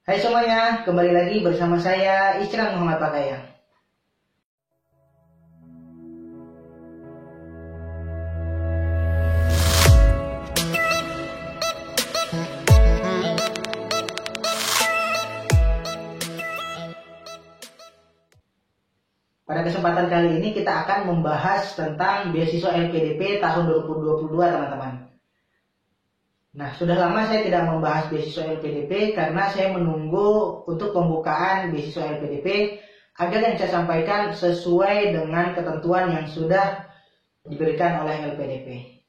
Hai semuanya, kembali lagi bersama saya Isran Muhammad Pakayang. Pada kesempatan kali ini kita akan membahas tentang beasiswa LPDP tahun 2022 teman-teman. Nah, sudah lama saya tidak membahas beasiswa LPDP karena saya menunggu untuk pembukaan beasiswa LPDP agar yang saya sampaikan sesuai dengan ketentuan yang sudah diberikan oleh LPDP.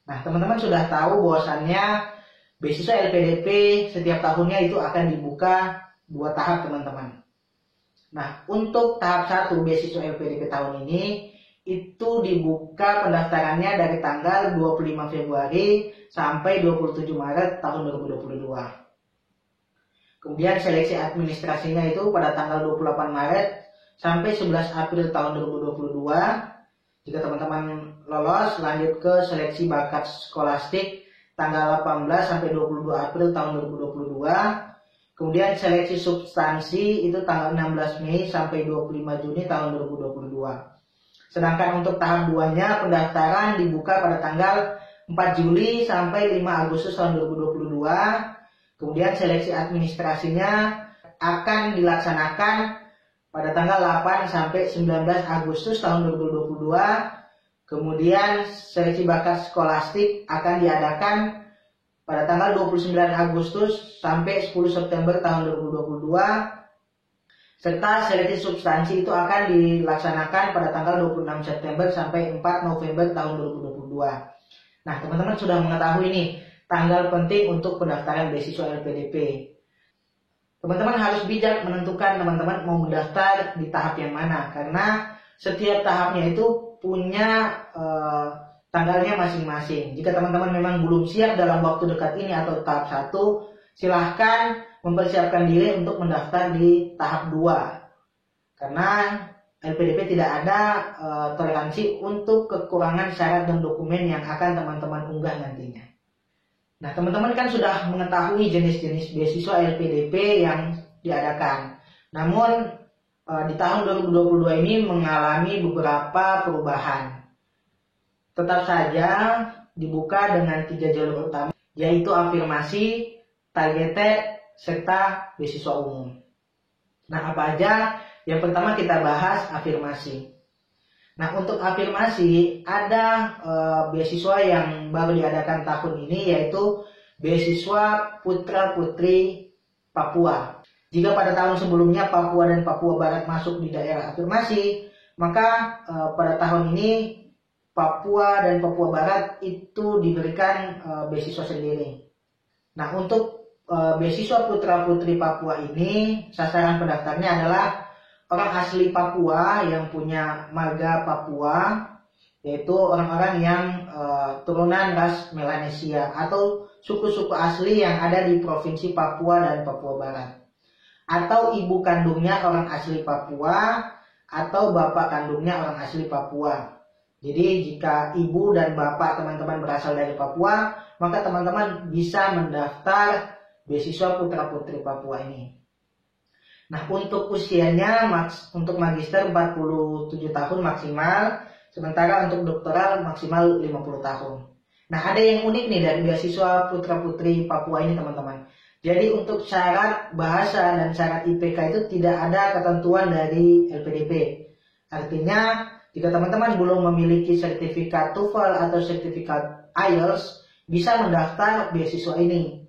Nah, teman-teman sudah tahu bahwasannya beasiswa LPDP setiap tahunnya itu akan dibuka 2 tahap teman-teman. Nah, untuk tahap 1 beasiswa LPDP tahun ini itu dibuka pendaftarannya dari tanggal 25 Februari sampai 27 Maret tahun 2022. Kemudian seleksi administrasinya itu pada tanggal 28 Maret sampai 11 April tahun 2022. Jika teman-teman lolos, lanjut ke seleksi bakat skolastik tanggal 18 sampai 22 April tahun 2022. Kemudian seleksi substansi itu tanggal 16 Mei sampai 25 Juni tahun 2022. Sedangkan untuk tahap 2-nya pendaftaran dibuka pada tanggal 4 Juli sampai 5 Agustus tahun 2022. Kemudian seleksi administrasinya akan dilaksanakan pada tanggal 8 sampai 19 Agustus tahun 2022. Kemudian seleksi bakat skolastik akan diadakan pada tanggal 29 Agustus sampai 10 September tahun 2022. Serta seleksi substansi itu akan dilaksanakan pada tanggal 26 September sampai 4 November tahun 2022. Nah, teman-teman sudah mengetahui nih tanggal penting untuk pendaftaran beasiswa LPDP. Teman-teman harus bijak menentukan teman-teman mau mendaftar di tahap yang mana, karena setiap tahapnya itu punya tanggalnya masing-masing. Jika teman-teman memang belum siap dalam waktu dekat ini atau tahap 1, silahkan mempersiapkan diri untuk mendaftar di tahap 2. Karena LPDP tidak ada toleransi untuk kekurangan syarat dan dokumen yang akan teman-teman unggah nantinya. Nah, teman-teman kan sudah mengetahui jenis-jenis beasiswa LPDP yang diadakan. Namun di tahun 2022 ini mengalami beberapa perubahan. Tetap saja dibuka dengan 3 jalur utama, yaitu afirmasi, targeted, serta beasiswa umum. Nah, apa aja? Yang pertama kita bahas afirmasi. Nah, untuk afirmasi ada beasiswa yang baru diadakan tahun ini, yaitu beasiswa Putra Putri Papua. Jika pada tahun sebelumnya Papua dan Papua Barat masuk di daerah afirmasi, maka pada tahun ini Papua dan Papua Barat itu diberikan beasiswa sendiri. Nah, untuk beasiswa Putra Putri Papua ini sasaran pendaftarnya adalah orang asli Papua yang punya marga Papua, yaitu orang-orang yang turunan ras Melanesia atau suku-suku asli yang ada di provinsi Papua dan Papua Barat, atau ibu kandungnya orang asli Papua atau bapak kandungnya orang asli Papua. Jadi jika ibu dan bapak teman-teman berasal dari Papua, maka teman-teman bisa mendaftar beasiswa Putra Putri Papua ini. Nah, untuk usianya untuk magister 47 tahun maksimal, sementara untuk doktoral maksimal 50 tahun. Nah, ada yang unik nih dari beasiswa Putra Putri Papua ini teman-teman. Jadi untuk syarat bahasa dan syarat IPK itu tidak ada ketentuan dari LPDP. Artinya jika teman-teman belum memiliki sertifikat TOEFL atau sertifikat IELTS, bisa mendaftar beasiswa ini.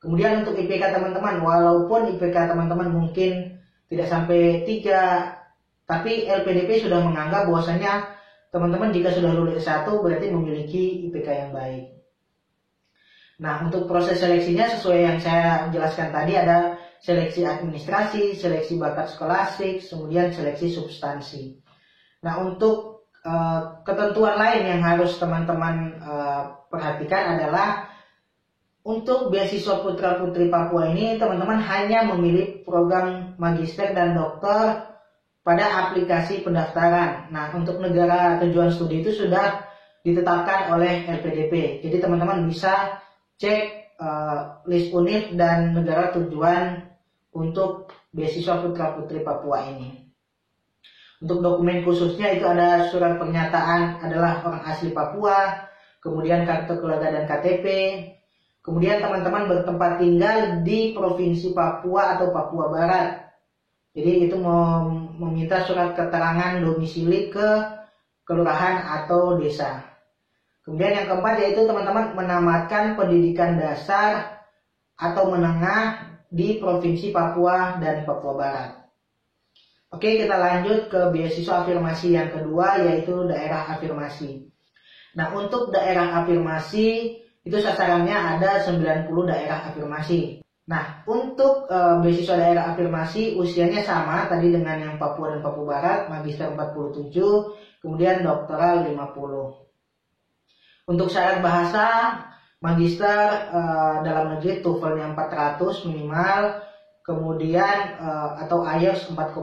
Kemudian untuk IPK teman-teman, walaupun IPK teman-teman mungkin tidak sampai 3, tapi LPDP sudah menganggap bahwasanya teman-teman jika sudah lulus S1 berarti memiliki IPK yang baik. Nah, untuk proses seleksinya sesuai yang saya jelaskan tadi, ada seleksi administrasi, seleksi bakat skolastik, kemudian seleksi substansi. Nah, untuk ketentuan lain yang harus teman-teman perhatikan adalah untuk beasiswa Putra Putri Papua ini teman-teman hanya memilih program magister dan doktor pada aplikasi pendaftaran. Nah, untuk negara tujuan studi itu sudah ditetapkan oleh LPDP. Jadi teman-teman bisa cek list univ dan negara tujuan untuk beasiswa putra-putri Papua ini. Untuk dokumen khususnya itu ada surat pernyataan adalah orang asli Papua, kemudian kartu keluarga dan KTP, kemudian teman-teman bertempat tinggal di Provinsi Papua atau Papua Barat. Jadi itu meminta surat keterangan domisili ke kelurahan atau desa. Kemudian yang keempat yaitu teman-teman menamatkan pendidikan dasar atau menengah di Provinsi Papua dan Papua Barat. Oke, kita lanjut ke beasiswa afirmasi yang kedua yaitu daerah afirmasi. Nah, untuk daerah afirmasi itu sasarannya ada 90 daerah afirmasi. Nah, untuk beasiswa daerah afirmasi usianya sama tadi dengan yang Papua dan Papua Barat, magister 47, kemudian doktoral 50. Untuk syarat bahasa, magister dalam negeri TOEFL-nya 400 minimal, kemudian atau IELTS 4,5.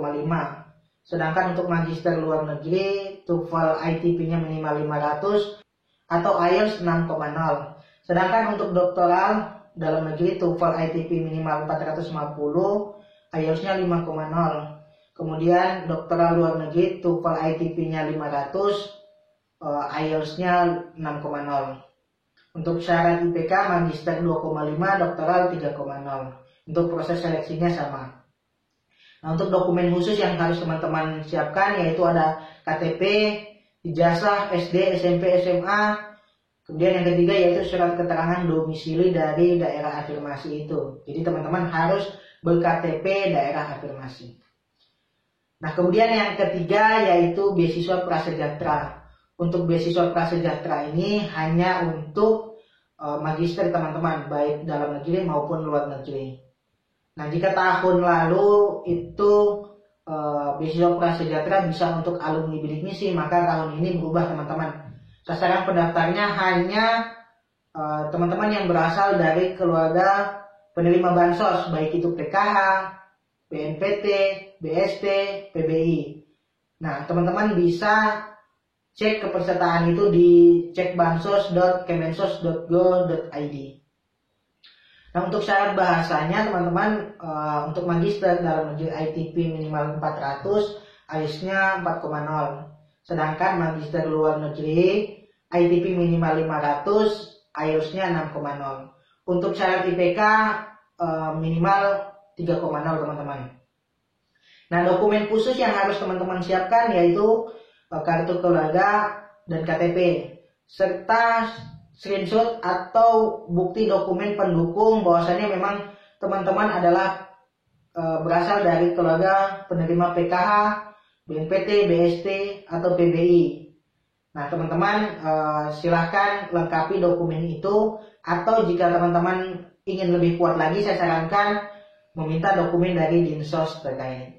Sedangkan untuk magister luar negeri TOEFL ITP-nya minimal 500 atau IELTS 6,0. Sedangkan untuk doktoral dalam negeri TOEFL ITP minimal 450, IELTS-nya 5,0. Kemudian doktoral luar negeri TOEFL ITP-nya 500, IELTS-nya 6,0. Untuk syarat IPK magister 2,5, doktoral 3,0. Untuk proses seleksinya sama. Nah, untuk dokumen khusus yang harus teman-teman siapkan yaitu ada KTP, ijazah SD, SMP, SMA. Kemudian yang ketiga yaitu surat keterangan domisili dari daerah afirmasi itu. Jadi teman-teman harus ber-KTP daerah afirmasi. Nah, kemudian yang ketiga yaitu beasiswa prasejahtera. Untuk beasiswa prasejahtera ini hanya untuk magister teman-teman, baik dalam negeri maupun luar negeri. Nah, jika tahun lalu itu beasiswa prasejahtera bisa untuk alumni bidik misi, maka tahun ini berubah teman-teman. Sasaran pendaftarnya hanya teman-teman yang berasal dari keluarga penerima bansos, baik itu PKH, BNPT, BST, PBI. Nah, teman-teman bisa cek kepesertaan itu di cekbansos.kemensos.go.id. Nah, untuk syarat bahasanya teman-teman untuk magister dalam negeri ITP minimal 400, IELTS-nya 4,0. Sedangkan magister luar negeri ITP minimal 500, IELTS-nya 6,0. Untuk syarat IPK minimal 3,0 teman-teman. Nah, dokumen khusus yang harus teman-teman siapkan yaitu kartu keluarga dan KTP serta screenshot atau bukti dokumen pendukung bahwasannya memang teman-teman adalah berasal dari keluarga penerima PKH, BNPT, BST atau PBI. Nah, teman-teman silahkan lengkapi dokumen itu, atau jika teman-teman ingin lebih kuat lagi saya sarankan meminta dokumen dari Dinsos terkait.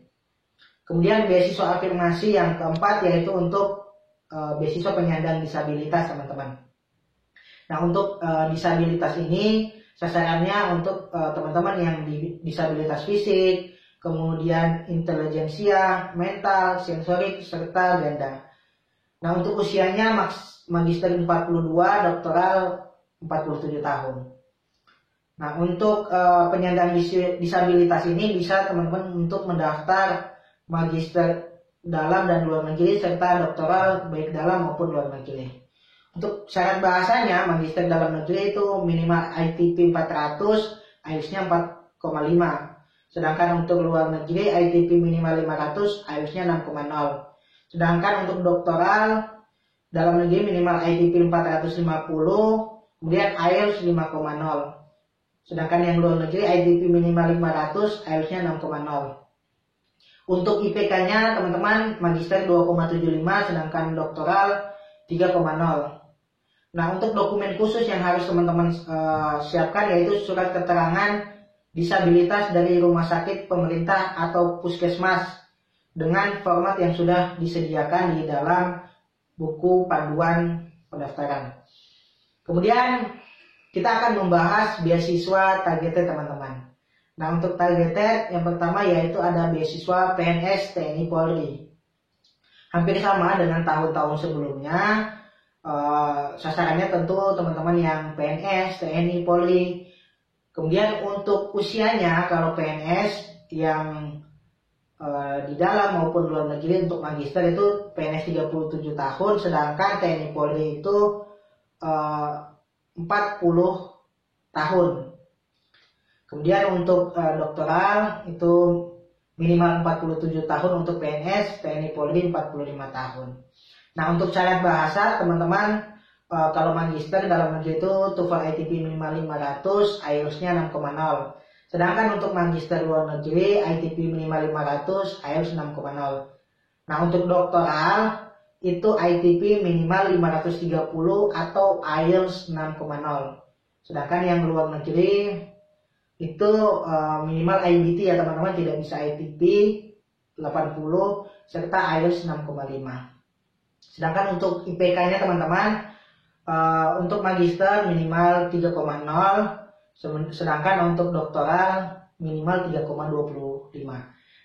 Kemudian beasiswa afirmasi yang keempat yaitu untuk beasiswa penyandang disabilitas teman-teman. Nah, untuk disabilitas ini sasarannya untuk teman-teman yang disabilitas fisik, kemudian intelijensia, mental, sensorik, serta ganda. Nah, untuk usianya magister 42, doktoral 47 tahun. Nah, untuk penyandang disabilitas ini bisa teman-teman untuk mendaftar magister dalam dan luar negeri serta doktoral baik dalam maupun luar negeri. Untuk syarat bahasanya magister dalam negeri itu minimal ITP 400, IELTS-nya 4,5. Sedangkan untuk luar negeri ITP minimal 500, IELTS-nya 6,0. Sedangkan untuk doktoral dalam negeri minimal ITP 450, kemudian IELTS 5,0. Sedangkan yang luar negeri ITP minimal 500, IELTS-nya 6,0. Untuk IPK-nya teman-teman magister 2,75, sedangkan doktoral 3,0. Nah, untuk dokumen khusus yang harus teman-teman siapkan yaitu surat keterangan disabilitas dari rumah sakit pemerintah atau puskesmas dengan format yang sudah disediakan di dalam buku panduan pendaftaran. Kemudian kita akan membahas beasiswa targeted teman-teman. Nah, untuk targeted yang pertama yaitu ada beasiswa PNS TNI Polri. Hampir sama dengan tahun-tahun sebelumnya. Sasarannya tentu teman-teman yang PNS, TNI, Polri. Kemudian untuk usianya, kalau PNS yang di dalam maupun luar negeri untuk magister itu PNS 37 tahun, sedangkan TNI Polri itu 40 tahun. Kemudian untuk doktoral itu minimal 47 tahun untuk PNS, TNI Polri 45 tahun. Nah, untuk syarat bahasa teman-teman, kalau magister dalam negeri itu TOEFL ITP minimal 500, IELTS-nya 6,0. Sedangkan untuk magister luar negeri ITP minimal 500, IELTS 6,0. Nah, untuk doktoral itu ITP minimal 530 atau IELTS 6,0. Sedangkan yang luar negeri itu minimal IBT ya teman-teman, tidak bisa ITP 80 serta IELTS 6,5. Sedangkan untuk IPK-nya teman-teman, untuk magister minimal 3,0, sedangkan untuk doktoral minimal 3,25.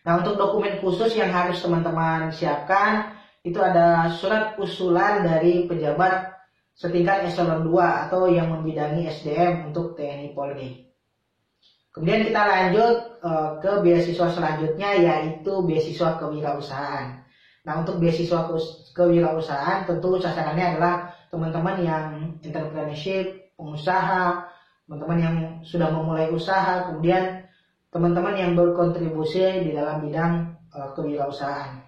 Nah, untuk dokumen khusus yang harus teman-teman siapkan itu ada surat usulan dari pejabat setingkat eselon 2 atau yang membidangi SDM untuk TNI Polri. Kemudian kita lanjut ke beasiswa selanjutnya, yaitu beasiswa kewirausahaan. Nah, untuk beasiswa kewirausahaan tentu sasarannya adalah teman-teman yang entrepreneurship, pengusaha, teman-teman yang sudah memulai usaha, kemudian teman-teman yang berkontribusi di dalam bidang kewirausahaan.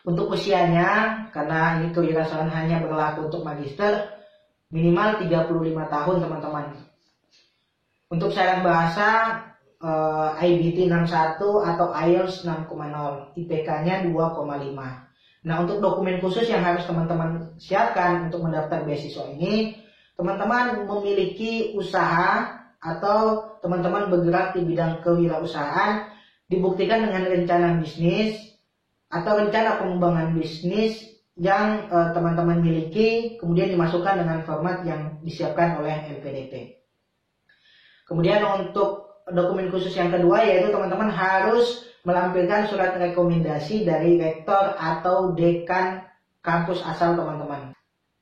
Untuk usianya, karena ini kewirausahaan hanya berlaku untuk magister, minimal 35 tahun teman-teman. Untuk syarat bahasa, IBT 61 atau IELTS 6,0, IPK-nya 2,5. Nah, untuk dokumen khusus yang harus teman-teman siapkan untuk mendaftar beasiswa ini, teman-teman memiliki usaha atau teman-teman bergerak di bidang kewirausahaan, dibuktikan dengan rencana bisnis atau rencana pengembangan bisnis yang teman-teman miliki, kemudian dimasukkan dengan format yang disiapkan oleh LPDP. Kemudian untuk dokumen khusus yang kedua, yaitu teman-teman harus melampirkan surat rekomendasi dari rektor atau dekan kampus asal teman-teman.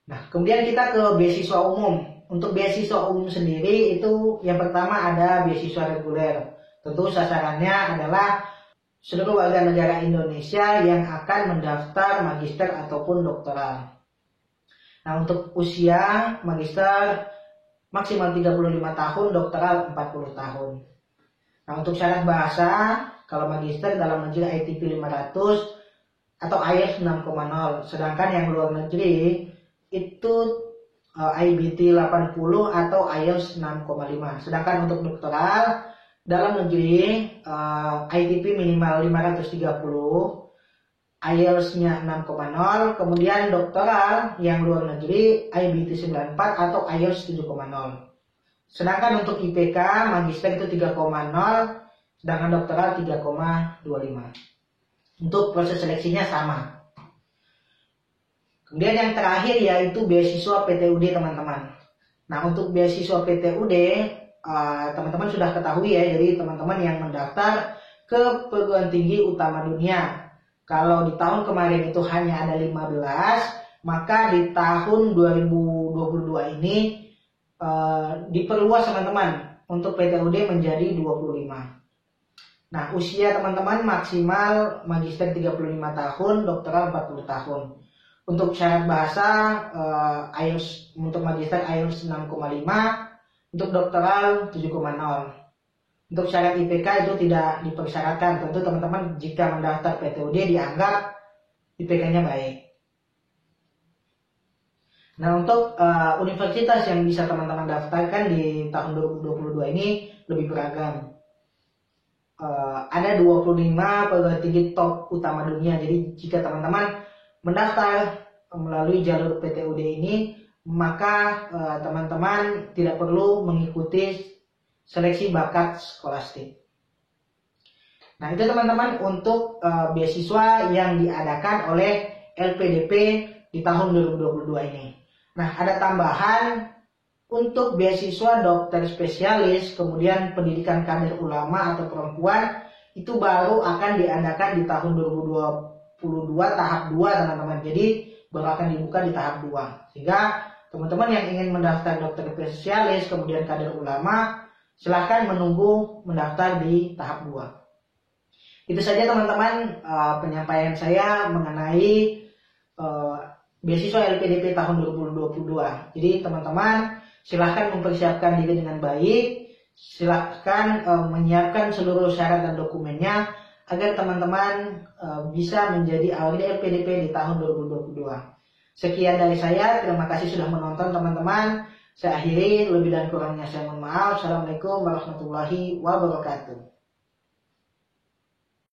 Nah, kemudian kita ke beasiswa umum. Untuk beasiswa umum sendiri itu yang pertama ada beasiswa reguler. Tentu sasarannya adalah seluruh warga negara Indonesia yang akan mendaftar magister ataupun doktoral. Nah, untuk usia magister maksimal 35 tahun, doktoral 40 tahun. Nah, untuk syarat bahasa, kalau magister dalam negeri ITP 500 atau IELTS 6,0. Sedangkan yang luar negeri itu IBT 80 atau IELTS 6,5. Sedangkan untuk doktoral dalam negeri ITP minimal 530, IELTS-nya 6,0. Kemudian doktoral yang luar negeri IBT 94 atau IELTS 7,0. Sedangkan untuk IPK magister itu 3,0, sedangkan doktoral 3,25. Untuk proses seleksinya sama. Kemudian yang terakhir yaitu beasiswa PTUD teman-teman. Nah, untuk beasiswa PTUD teman-teman sudah ketahui ya, jadi teman-teman yang mendaftar ke perguruan tinggi utama dunia. Kalau di tahun kemarin itu hanya ada 15, maka di tahun 2022 ini diperluas teman-teman untuk PTUD menjadi 25. Nah, usia teman-teman maksimal magister 35 tahun, doktoral 40 tahun. Untuk syarat bahasa, IELTS untuk magister IELTS 6,5, untuk doktoral 7,0. Untuk syarat IPK itu tidak dipersyaratkan. Tentu teman-teman jika mendaftar PTUD dianggap IPK-nya baik. Nah, untuk universitas yang bisa teman-teman daftarkan di tahun 2022 ini lebih beragam. Ada 25 perguruan tinggi top utama dunia. Jadi jika teman-teman mendaftar melalui jalur PTUD ini, maka teman-teman tidak perlu mengikuti seleksi bakat skolastik. Nah, itu teman-teman untuk beasiswa yang diadakan oleh LPDP di tahun 2022 ini. Nah, ada tambahan untuk beasiswa dokter spesialis, kemudian pendidikan kader ulama atau perempuan, itu baru akan diadakan di tahun 2022 tahap 2 teman-teman. Jadi baru akan dibuka di tahap 2. Sehingga teman-teman yang ingin mendaftar dokter spesialis kemudian kader ulama silahkan menunggu mendaftar di tahap 2. Itu saja teman-teman penyampaian saya mengenai beasiswa LPDP tahun 2022. Jadi teman-teman silahkan mempersiapkan diri dengan baik, silahkan menyiapkan seluruh syarat dan dokumennya agar teman-teman bisa menjadi awalnya LPDP di tahun 2022. Sekian dari saya, terima kasih sudah menonton teman-teman. Saya akhiri, lebih dan kurangnya saya mohon maaf. Assalamualaikum warahmatullahi wabarakatuh.